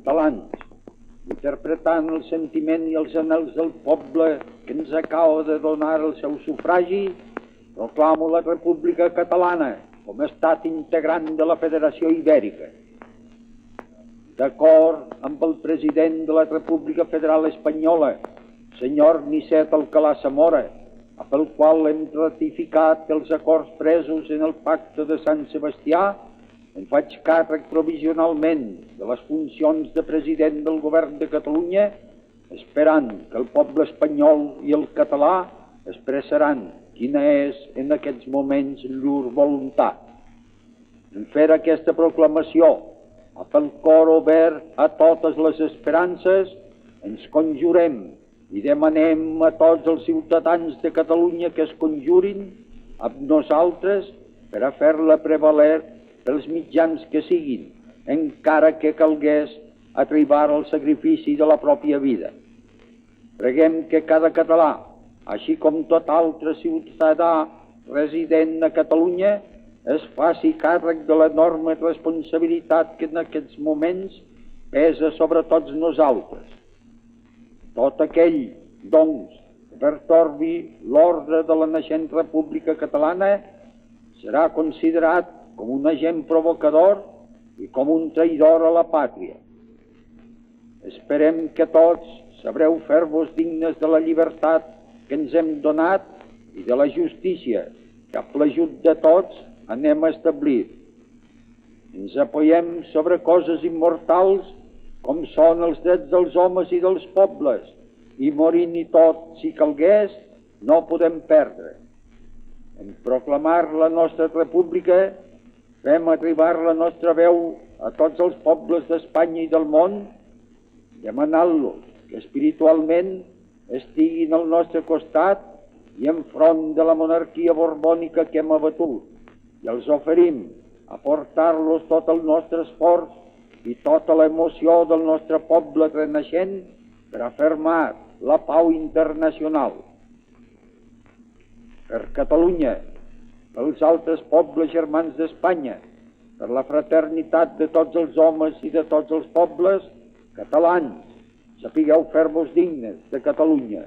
catalans, interpretant el sentiment i els anhels del poble que ens acaba de donar el seu sufragi, proclamo la República Catalana com a estat integrant de la Federació Ibèrica. D'acord amb el president de la República Federal Espanyola, senyor Nicet Alcalá Zamora, pel qual hem ratificat els acords presos en el Pacte de Sant Sebastià, em faig càrrec provisionalment de les funcions de president del Govern de Catalunya, esperant que el poble espanyol i el català expressaran quina és en aquests moments llur voluntat. En fer aquesta proclamació, amb el cor obert a totes les esperances, ens conjurem i demanem a tots els ciutadans de Catalunya que es conjurin amb nosaltres per a fer-la prevaler pels mitjans que siguin, encara que calgués arribar al sacrifici de la pròpia vida. Preguem que cada català, així com tot altre ciutadà resident a Catalunya, es faci càrrec de l'enorme responsabilitat que en aquests moments pesa sobre tots nosaltres. Tot aquell, doncs, que pertorbi l'ordre de la naixent República Catalana serà considerat com un agent provocador i com un traïdor a la pàtria. Esperem que tots sabreu fer-vos dignes de la llibertat que ens hem donat i de la justícia que amb l'ajut de tots anem a establir. Ens apoyem sobre coses immortals com són els drets dels homes i dels pobles, i morint i tot, si calgués, no podem perdre. En proclamar la nostra república, fem arribar la nostra veu a tots els pobles d'Espanya i del món, demanant-los que espiritualment estiguin al nostre costat i enfront de la monarquia borbònica que hem abatut, i els oferim aportar-los tot el nostre esforç i tota l'emoció del nostre poble renaixent per afermar la pau internacional. Per Catalunya, pels altres pobles germans d'Espanya, per la fraternitat de tots els homes i de tots els pobles catalans, sapigueu fer-vos dignes de Catalunya.